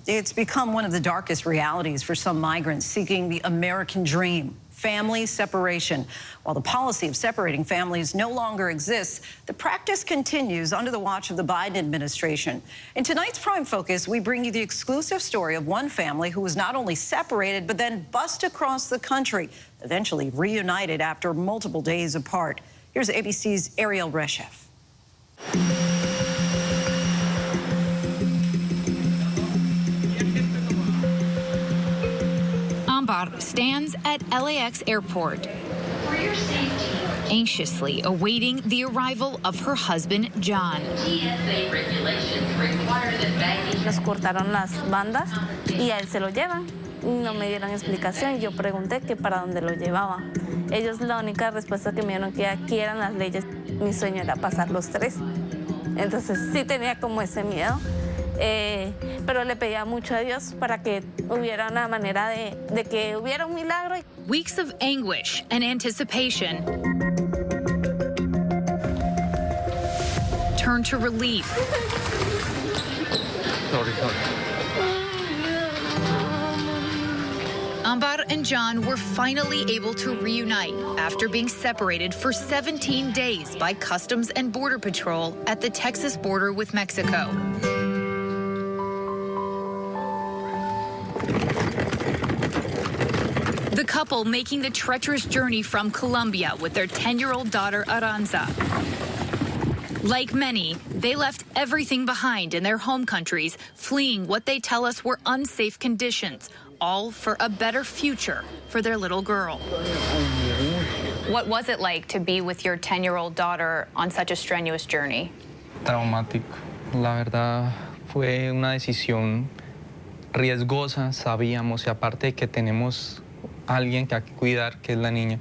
It's become one of the darkest realities for some migrants seeking the American dream, family separation. While the policy of separating families no longer exists, the practice continues under the watch of the Biden administration. In tonight's Prime Focus, we bring you the exclusive story of one family who was not only separated, but then bussed across the country, eventually reunited after multiple days apart. Here's ABC's Ariel Reshef. Ambar stands at LAX airport, anxiously awaiting the arrival of her husband, Jaen. Nos cortaron las bandas y a él se lo llevan. No me dieron explicación. Yo pregunté que para dónde lo llevaba. Ellos la única respuesta que me dieron que aquí eran las leyes. Mi sueño era pasar los 3. Entonces sí tenía como ese miedo. Pero le pedía mucho a Dios para que hubiera una manera de que hubiera un milagro. Weeks of anguish and anticipation turned to relief. Sorry. Ambar and Jaen were finally able to reunite after being separated for 17 days by Customs and Border Patrol at the Texas border with Mexico. The couple making the treacherous journey from Colombia with their 10-year-old daughter, Aranza. Like many, they left everything behind in their home countries, fleeing what they tell us were unsafe conditions, all for a better future for their little girl. What was it like to be with your 10-year-old daughter on such a strenuous journey? Traumático. La verdad fue una decisión riesgosa, sabíamos, y aparte que tenemos alguien que hay que cuidar, que es la niña.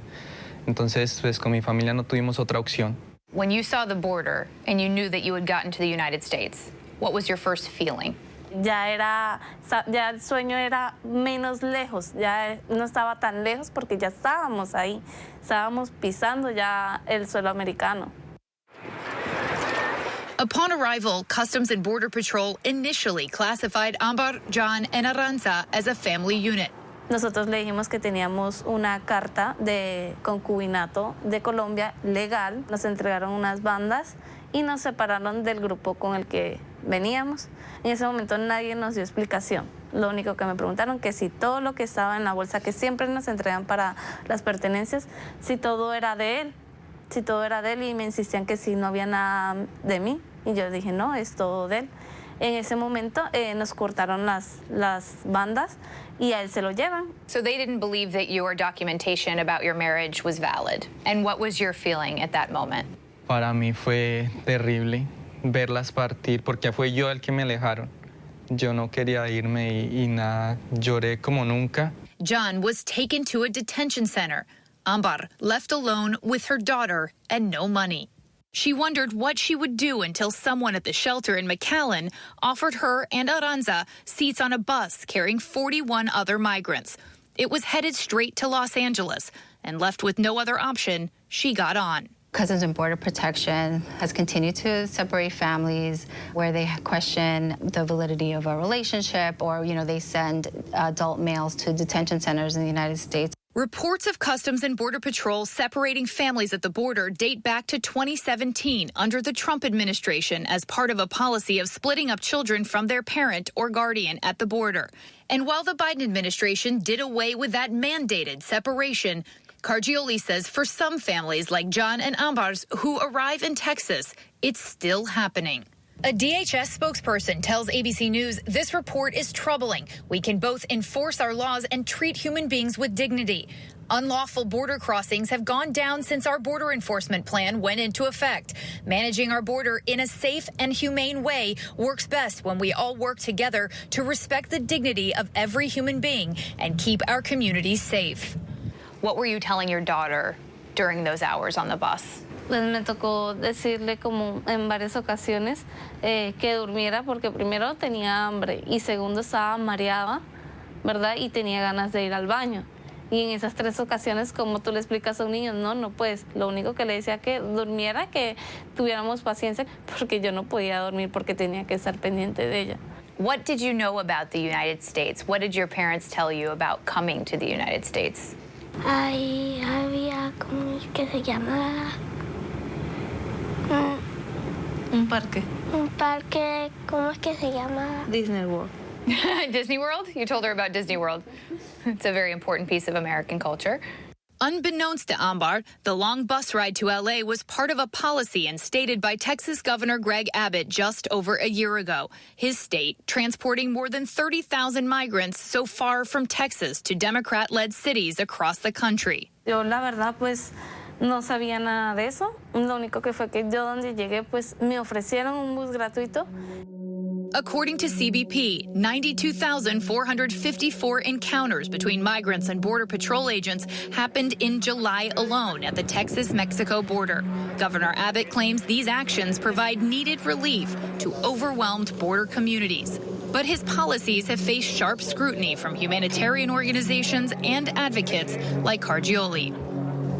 Entonces, pues con mi familia no tuvimos otra opción. When you saw the border and you knew that you had gotten to the United States, what was your first feeling? Ya el sueño era menos lejos, ya no estaba tan lejos porque ya estábamos ahí, estábamos pisando ya el suelo americano. Upon arrival, Customs and Border Patrol initially classified Ambar, Jaen, and Aranza as a family unit. Nosotros le dijimos que teníamos una carta de concubinato de Colombia legal, nos entregaron unas bandas y nos separaron del grupo con el que veníamos. En ese momento nadie nos dio explicación. Lo único que me preguntaron que si todo lo que estaba en la bolsa que siempre nos entregan para las pertenencias, si todo era de él, y me insistían que si no había nada de mí. Y yo dije, no, es todo de él. En ese momento nos cortaron las bandas y a él se lo llevan. So they didn't believe that your documentation about your marriage was valid. And what was your feeling at that moment? Para mí fue terrible verlas partir porque fue yo el que me alejaron. Yo no quería irme y nada, lloré como nunca. Jaen was taken to a detention center. Ambar left alone with her daughter and no money. She wondered what she would do until someone at the shelter in McAllen offered her and Aranza seats on a bus carrying 41 other migrants. It was headed straight to Los Angeles, and left with no other option, she got on. Customs and Border Protection has continued to separate families where they question the validity of a relationship, or, they send adult males to detention centers in the United States. Reports of Customs and Border Patrol separating families at the border date back to 2017 under the Trump administration as part of a policy of splitting up children from their parent or guardian at the border. And while the Biden administration did away with that mandated separation, Cargioli says for some families like Jaen and Ambar's who arrive in Texas, it's still happening. A DHS spokesperson tells ABC News this report is troubling. We can both enforce our laws and treat human beings with dignity. Unlawful border crossings have gone down since our border enforcement plan went into effect. Managing our border in a safe and humane way works best when we all work together to respect the dignity of every human being and keep our communities safe. What were you telling your daughter during those hours on the bus? Pues me tocó decirle como en varias ocasiones que durmiera porque primero tenía hambre y segundo estaba mareada, ¿verdad? Y tenía ganas de ir al baño. Y en esas 3 ocasiones, como tú le explicas a un niño, no puedes. Lo único que le decía que durmiera, que tuviéramos paciencia, porque yo no podía dormir porque tenía que estar pendiente de ella. What did you know about the United States? What did your parents tell you about coming to the United States? Ahí había, ¿cómo es que se llama? Un parque. Un parque, ¿cómo es que se llama? Disney World. Disney World? You told her about Disney World. It's a very important piece of American culture. Unbeknownst to Ambar, the long bus ride to L.A. was part of a policy instated by Texas Governor Greg Abbott just over a year ago. His state transporting more than 30,000 migrants so far from Texas to Democrat-led cities across the country. Yo, la verdad, pues, no sabía nada de eso. Lo único que fue que yo donde llegué, pues, me ofrecieron un bus gratuito. According to CBP, 92,454 encounters between migrants and Border Patrol agents happened in July alone at the Texas-Mexico border. Governor Abbott claims these actions provide needed relief to overwhelmed border communities. But his policies have faced sharp scrutiny from humanitarian organizations and advocates like Cargioli.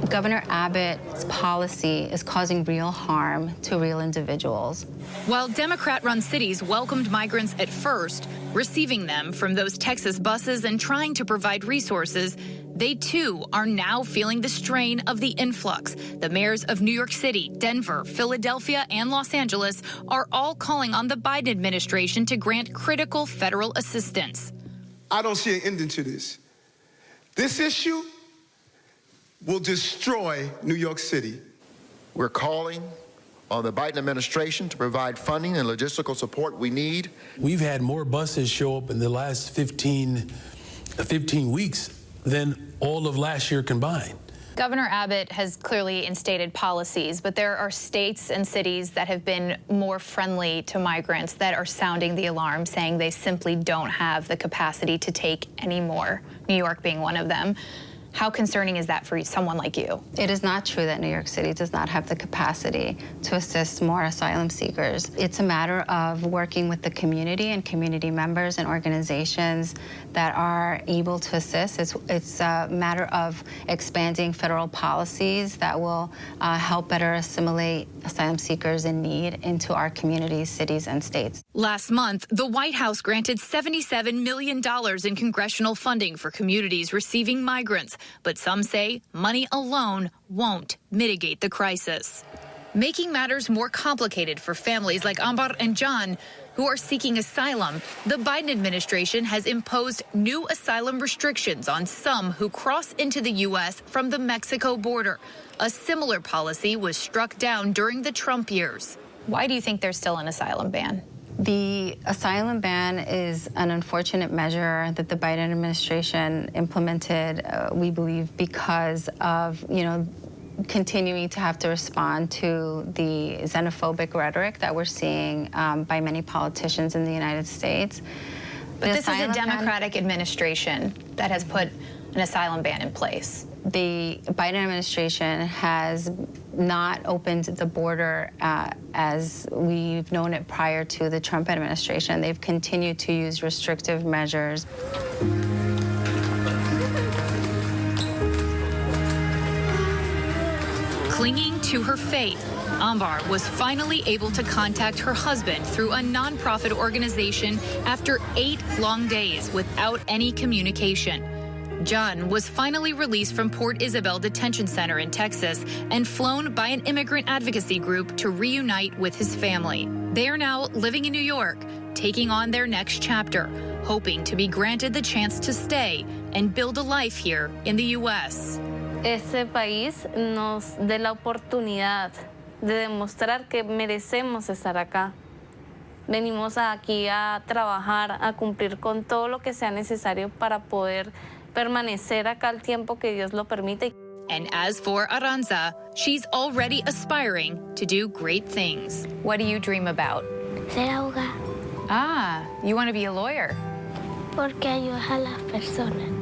Governor Abbott's policy is causing real harm to real individuals. While Democrat-run cities welcomed migrants at first, receiving them from those Texas buses and trying to provide resources, they too are now feeling the strain of the influx. The mayors of New York City, Denver, Philadelphia, and Los Angeles are all calling on the Biden administration to grant critical federal assistance. I don't see an ending to this. This issue will destroy New York City. We're calling on the Biden administration to provide funding and logistical support we need. We've had more buses show up in the last 15 weeks than all of last year combined. Governor Abbott has clearly instated policies, but there are states and cities that have been more friendly to migrants that are sounding the alarm, saying they simply don't have the capacity to take any more, New York being one of them. How concerning is that for someone like you? It is not true that New York City does not have the capacity to assist more asylum seekers. It's a matter of working with the community and community members and organizations that are able to assist. It's a matter of expanding federal policies that will help better assimilate asylum seekers in need into our communities, cities, and states. Last month, the White House granted $77 million in congressional funding for communities receiving migrants, but some say money alone won't mitigate the crisis. Making matters more complicated for families like Ambar and Jaen, who are seeking asylum, the Biden administration has imposed new asylum restrictions on some who cross into the U.S. from the Mexico border. A similar policy was struck down during the Trump years. Why do you think there's still an asylum ban? The asylum ban is an unfortunate measure that the Biden administration implemented, we believe, because of, continuing to have to respond to the xenophobic rhetoric that we're seeing by many politicians in the United States. But this is a Democratic administration that has put an asylum ban in place. The Biden administration has not opened the border as we've known it prior to the Trump administration. They've continued to use restrictive measures. Clinging to her faith, Ambar was finally able to contact her husband through a nonprofit organization after 8 long days without any communication. Jaen was finally released from Port Isabel Detention Center in Texas and flown by an immigrant advocacy group to reunite with his family. They are now living in New York, taking on their next chapter, hoping to be granted the chance to stay and build a life here in the U.S. Este país nos dé la oportunidad de demostrar que merecemos estar acá. Venimos aquí a trabajar, a cumplir con todo lo que sea necesario para poder permanecer acá el tiempo que Dios lo permite. And as for Aranza, she's already aspiring to do great things. What do you dream about? Ser abogada. Ah, you want to be a lawyer? Porque ayudas a las personas.